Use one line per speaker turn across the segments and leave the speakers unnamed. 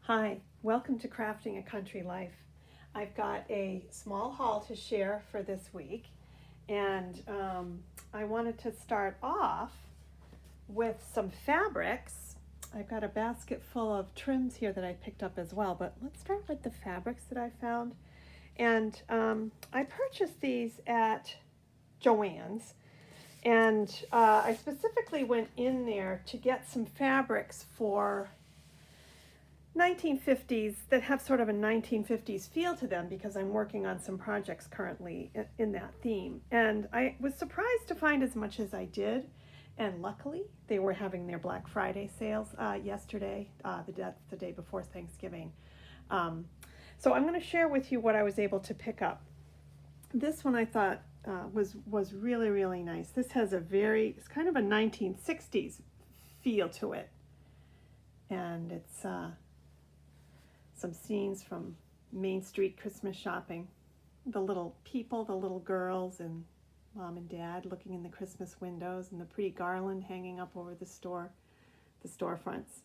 Hi, welcome to Crafting a Country Life. I've got a small haul to share for this week, and I wanted to start off with some fabrics. I've got a basket full of trims here that I picked up as well, but let's start with the fabrics that I found. And I purchased these at Joann's, and I specifically went in there to get some fabrics for 1950s that have sort of a 1950s feel to them because I'm working on some projects currently in that theme. And I was surprised to find as much as I did. And luckily, they were having their Black Friday sales yesterday, the day before Thanksgiving. So I'm going to share with you what I was able to pick up. This one I thought was really, really nice. This has it's kind of a 1960s feel to it. And it's some scenes from Main Street Christmas shopping. The little people, the little girls and mom and dad looking in the Christmas windows and the pretty garland hanging up over the storefronts.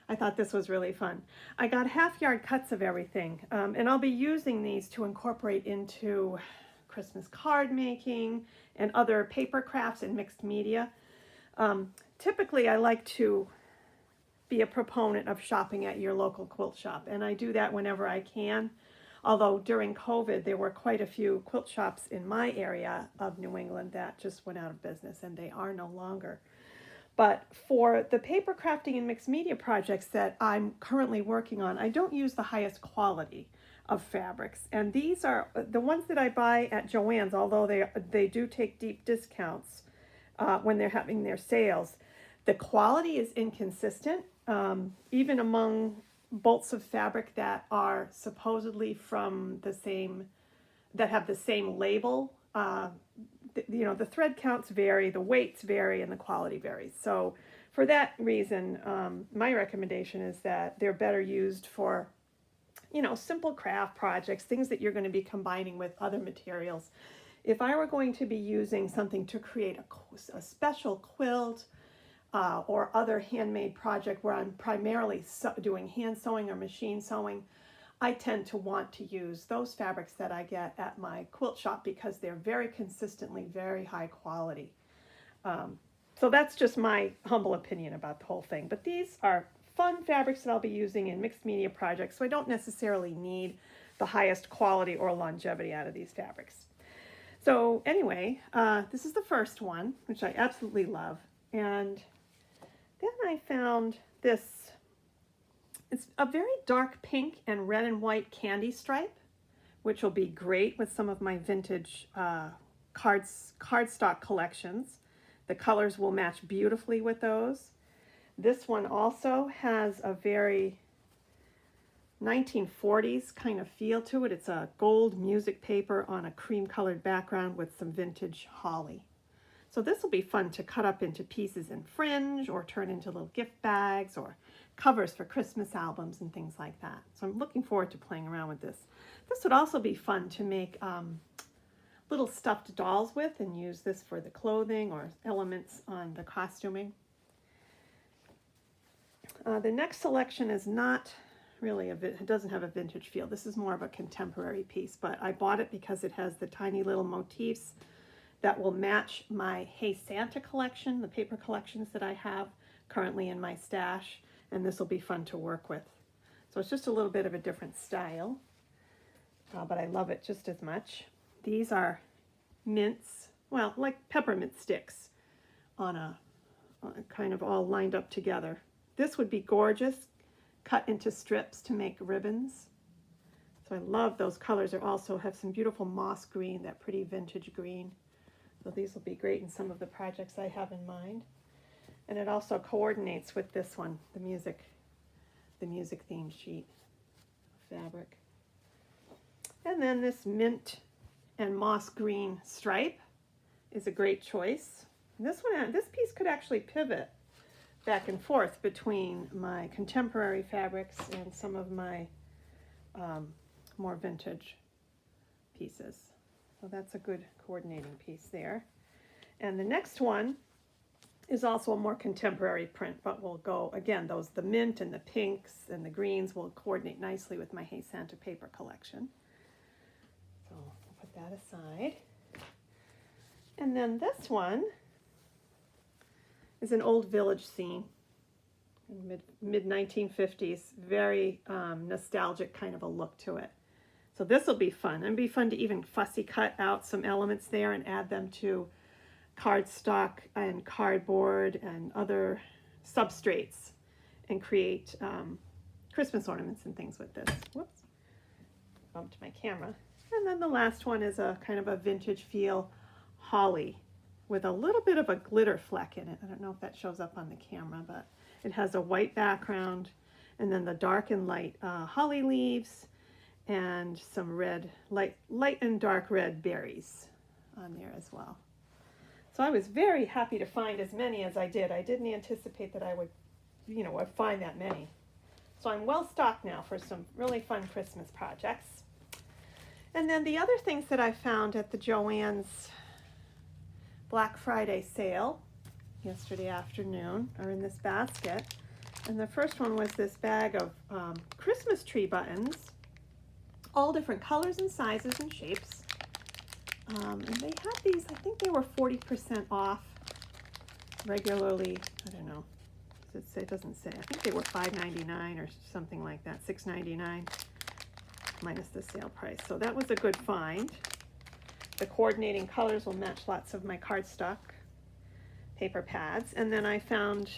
I thought this was really fun. I got half-yard cuts of everything, and I'll be using these to incorporate into Christmas card making and other paper crafts and mixed media. Typically, I like to be a proponent of shopping at your local quilt shop, and I do that whenever I can. Although during COVID, there were quite a few quilt shops in my area of New England that just went out of business, and they are no longer. But for the paper crafting and mixed media projects that I'm currently working on, I don't use the highest quality of fabrics. And these are the ones that I buy at Joann's, although they do take deep discounts when they're having their sales. The quality is inconsistent, even among bolts of fabric that are supposedly from that have the same label. The thread counts vary, the weights vary, and the quality varies. So for that reason, my recommendation is that they're better used for, simple craft projects, things that you're going to be combining with other materials. If I were going to be using something to create a special quilt, or other handmade project where I'm primarily doing hand sewing or machine sewing, I tend to want to use those fabrics that I get at my quilt shop because they're very consistently very high quality. So that's just my humble opinion about the whole thing. But these are fun fabrics that I'll be using in mixed media projects, so I don't necessarily need the highest quality or longevity out of these fabrics. So anyway, this is the first one, which I absolutely love. And then I found this. It's a very dark pink and red and white candy stripe, which will be great with some of my vintage cardstock collections. The colors will match beautifully with those. This one also has a very 1940s kind of feel to it. It's a gold music paper on a cream colored background with some vintage holly. So this will be fun to cut up into pieces in fringe or turn into little gift bags or covers for Christmas albums and things like that. So I'm looking forward to playing around with this. This would also be fun to make little stuffed dolls with and use this for the clothing or elements on the costuming. The next selection is not really it doesn't have a vintage feel. This is more of a contemporary piece, but I bought it because it has the tiny little motifs that will match my Hey Santa collection, the paper collections that I have currently in my stash, and this will be fun to work with. So it's just a little bit of a different style, but I love it just as much. These are mints, well, like peppermint sticks on a kind of all lined up together. This would be gorgeous, cut into strips to make ribbons. So I love those colors. They also have some beautiful moss green, that pretty vintage green. So these will be great in some of the projects I have in mind. And it also coordinates with this one, the music theme sheet fabric. And then this mint and moss green stripe is a great choice. And this piece could actually pivot back and forth between my contemporary fabrics and some of my more vintage pieces. So that's a good coordinating piece there. And the next one is also a more contemporary print, but will go, again, the mint and the pinks and the greens will coordinate nicely with my Hey Santa paper collection. So I'll put that aside. And then this one is an old village scene, mid 1950s, very nostalgic kind of a look to it. So this will be fun. It'll be fun to even fussy cut out some elements there and add them to cardstock and cardboard and other substrates and create Christmas ornaments and things with this. Whoops, bumped my camera. And then the last one is a kind of a vintage feel holly with a little bit of a glitter fleck in it. I don't know if that shows up on the camera, but it has a white background and then the dark and light holly leaves and some red, light and dark red berries on there as well. So I was very happy to find as many as I did. I didn't anticipate that I would, would find that many. So I'm well stocked now for some really fun Christmas projects. And then the other things that I found at the Joann's Black Friday sale yesterday afternoon are in this basket. And the first one was this bag of Christmas tree buttons, all different colors and sizes and shapes. And they had these, I think they were 40% off regularly. I don't know. Does it say? It doesn't say. I think they were $5.99 or something like that, $6.99 minus the sale price. So that was a good find. The coordinating colors will match lots of my cardstock paper pads. And then I found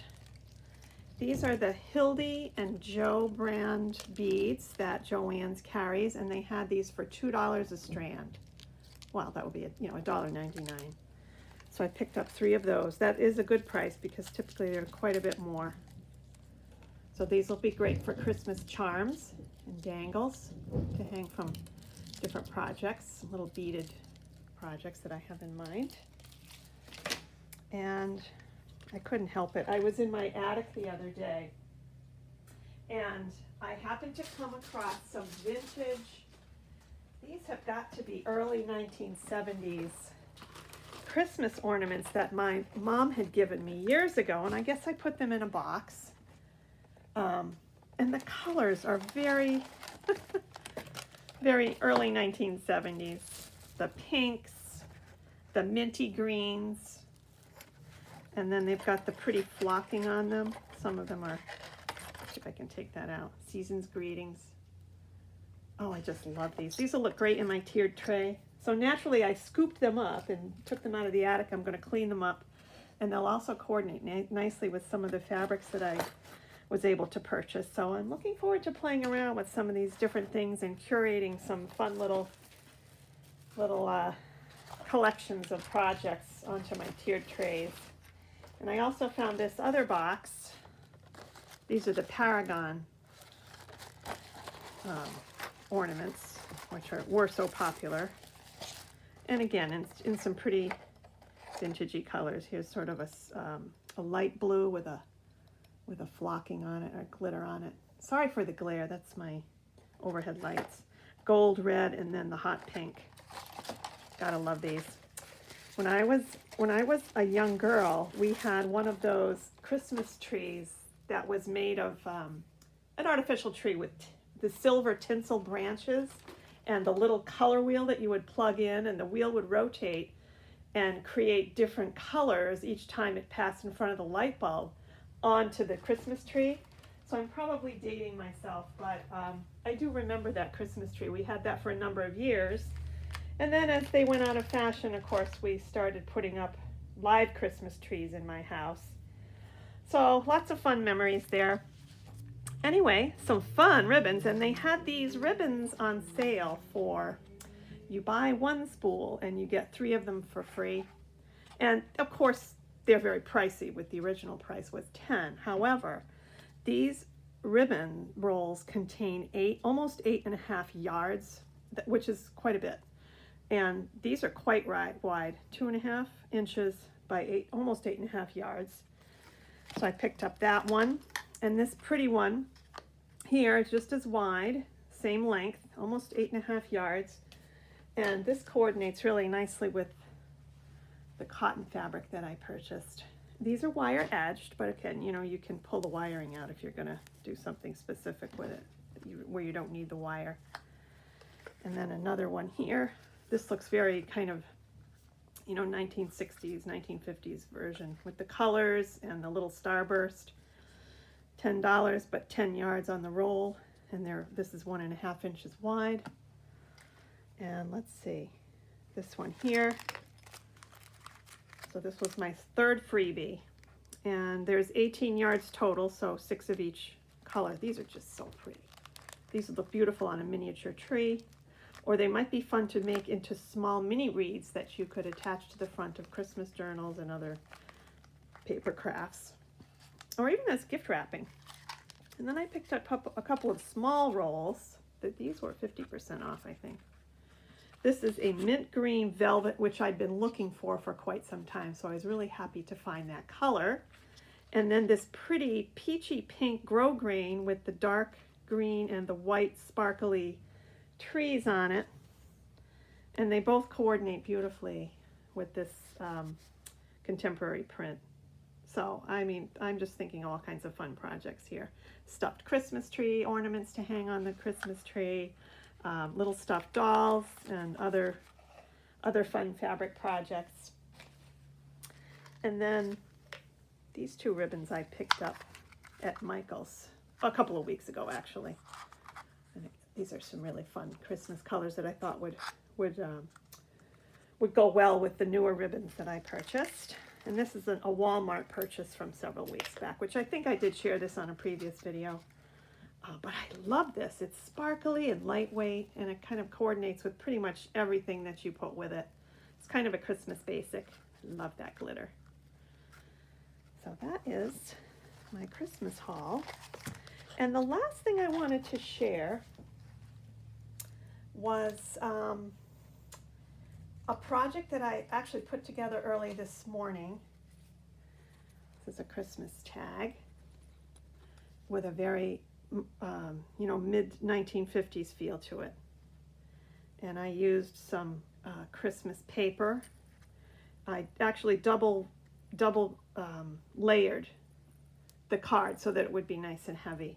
these are the Hildy and Joe brand beads that Joann's carries, and they had these for $2 a strand. Well, that would be $1.99. So I picked up 3 of those. That is a good price because typically they're quite a bit more. So these will be great for Christmas charms and dangles to hang from different projects, little beaded projects that I have in mind. And I couldn't help it. I was in my attic the other day and I happened to come across some vintage. These have got to be early 1970s Christmas ornaments that my mom had given me years ago, and I guess I put them in a box. And the colors are very, very early 1970s. The pinks, the minty greens, and then they've got the pretty flocking on them. Some of them are, let's see if I can take that out, Season's Greetings. Oh, I just love these. These will look great in my tiered tray. So naturally I scooped them up and took them out of the attic. I'm going to clean them up, and they'll also coordinate nicely with some of the fabrics that I was able to purchase. So I'm looking forward to playing around with some of these different things and curating some fun little collections of projects onto my tiered trays. And I also found this other box. These are the Paragon ornaments, which were so popular. And again, in some pretty vintagey colors. Here's sort of a light blue with a flocking on it, or glitter on it. Sorry for the glare, that's my overhead lights. Gold, red, and then the hot pink. Gotta love these. When I was a young girl, we had one of those Christmas trees that was made of an artificial tree with the silver tinsel branches and the little color wheel that you would plug in, and the wheel would rotate and create different colors each time it passed in front of the light bulb onto the Christmas tree. So I'm probably dating myself, but I do remember that Christmas tree. We had that for a number of years. And then as they went out of fashion, of course, we started putting up live Christmas trees in my house. So lots of fun memories there. Anyway, some fun ribbons, and they had these ribbons on sale for, you buy 1 spool and you get 3 of them for free. And of course, they're very pricey. With the original price was $10. However, these ribbon rolls contain almost 8.5 yards, which is quite a bit. And these are quite wide, 2.5 inches by almost 8.5 yards. So I picked up that one, and this pretty one here is just as wide, same length, almost 8.5 yards. And this coordinates really nicely with the cotton fabric that I purchased. These are wire edged, but again, you know, you can pull the wiring out if you're going to do something specific with it, where you don't need the wire. And then another one here. This looks very kind of, you know, 1960s, 1950s version with the colors and the little starburst. $10, but 10 yards on the roll. And this is 1.5 inches wide. And let's see, this one here. So this was my third freebie. And there's 18 yards total, so 6 of each color. These are just so pretty. These would look beautiful on a miniature tree. Or they might be fun to make into small mini wreaths that you could attach to the front of Christmas journals and other paper crafts. Or even as gift wrapping. And then I picked up a couple of small rolls. These were 50% off, I think. This is a mint green velvet, which I'd been looking for quite some time, so I was really happy to find that color. And then this pretty peachy pink grosgrain with the dark green and the white sparkly trees on it. And they both coordinate beautifully with this contemporary print. So, I mean, I'm just thinking all kinds of fun projects here. Stuffed Christmas tree, ornaments to hang on the Christmas tree, little stuffed dolls, and other fun fabric projects. And then these 2 ribbons I picked up at Michael's a couple of weeks ago, actually. And these are some really fun Christmas colors that I thought would go well with the newer ribbons that I purchased. And this is a Walmart purchase from several weeks back, which I think I did share this on a previous video. But I love this. It's sparkly and lightweight, and it kind of coordinates with pretty much everything that you put with it. It's kind of a Christmas basic. Love that glitter. So that is my Christmas haul. And the last thing I wanted to share was a project that I actually put together early this morning. This is a Christmas tag with a very you know, mid-1950s feel to it. And I used some Christmas paper. I actually double layered the card so that it would be nice and heavy.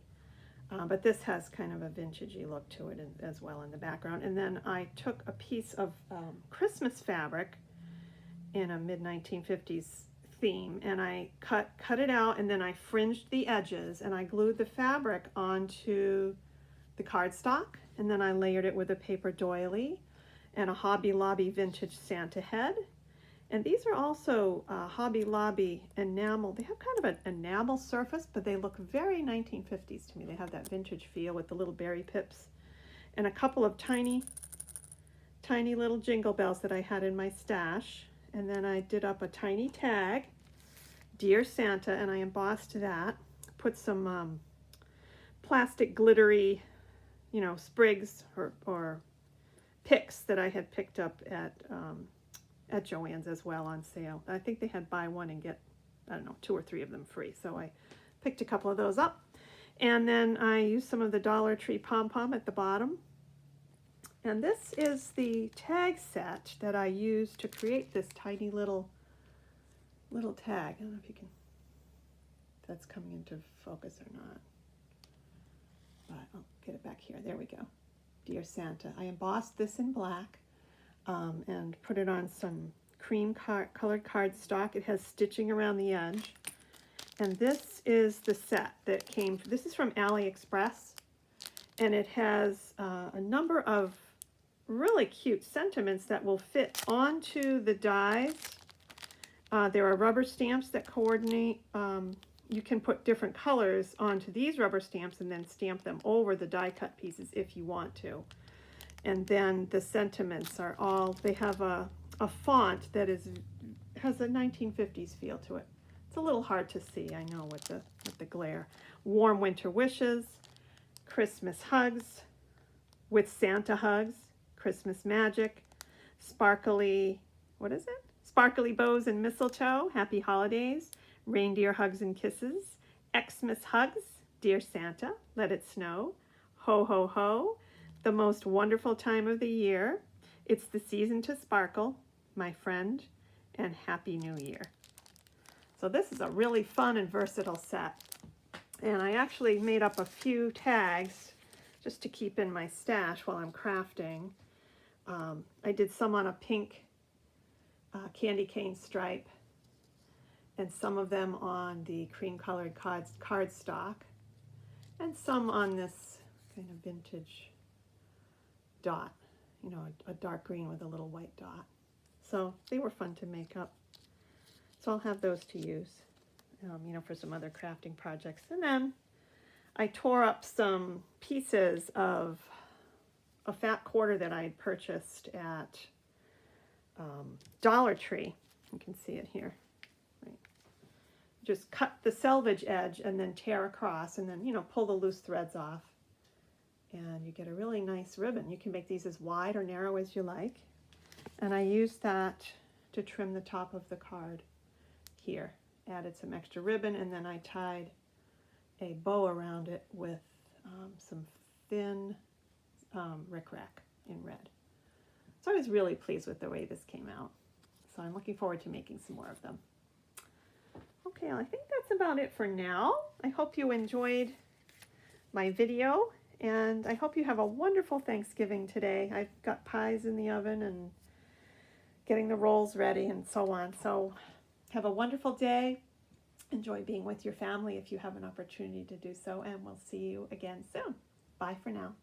But this has kind of a vintagey look to it as well in the background. And then I took a piece of Christmas fabric in a mid-1950s theme, and I cut it out, and then I fringed the edges, and I glued the fabric onto the cardstock, and then I layered it with a paper doily and a Hobby Lobby vintage Santa head. And these are also Hobby Lobby enamel. They have kind of an enamel surface, but they look very 1950s to me. They have that vintage feel with the little berry pips and a couple of tiny little jingle bells that I had in my stash. And then I did up a tiny tag, Dear Santa, and I embossed that. Put some plastic glittery, you know, sprigs or picks that I had picked up at Joann's as well on sale. I think they had buy one and get, I don't know, 2 or 3 of them free. So I picked a couple of those up. And then I used some of the Dollar Tree pom-pom at the bottom. And this is the tag set that I used to create this tiny little tag. I don't know if you can, if that's coming into focus or not. But I'll get it back here. There we go. Dear Santa. I embossed this in black and put it on some cream colored cardstock. It has stitching around the edge. And this is the set that came, this is from AliExpress. And it has a number of really cute sentiments that will fit onto the dies. There are rubber stamps that coordinate. You can put different colors onto these rubber stamps and then stamp them over the die cut pieces if you want to. And then the sentiments are all, they have a font that has a 1950s feel to it. It's a little hard to see, I know, with the glare. Warm winter wishes, Christmas hugs, with Santa hugs, Christmas magic, sparkly, what is it? Sparkly bows and mistletoe, happy holidays, reindeer hugs and kisses, Xmas hugs, dear Santa, let it snow, ho ho ho, the most wonderful time of the year, it's the season to sparkle, my friend, and Happy New Year. So this is a really fun and versatile set. And I actually made up a few tags just to keep in my stash while I'm crafting. I did some on a pink candy cane stripe, and some of them on the cream colored cardstock, and some on this kind of vintage dot, you know, a dark green with a little white dot. So they were fun to make up. So I'll have those to use, you know, for some other crafting projects. And then I tore up some pieces of a fat quarter that I had purchased at Dollar Tree. You can see it here. Right. Just cut the selvage edge and then tear across, and then, you know, pull the loose threads off. And you get a really nice ribbon. You can make these as wide or narrow as you like. And I used that to trim the top of the card here. Added some extra ribbon, and then I tied a bow around it with some thin rickrack in red. So I was really pleased with the way this came out. So I'm looking forward to making some more of them. Okay, well, I think that's about it for now. I hope you enjoyed my video, and I hope you have a wonderful Thanksgiving today. I've got pies in the oven and getting the rolls ready and so on. So have a wonderful day. Enjoy being with your family if you have an opportunity to do so, and we'll see you again soon. Bye for now.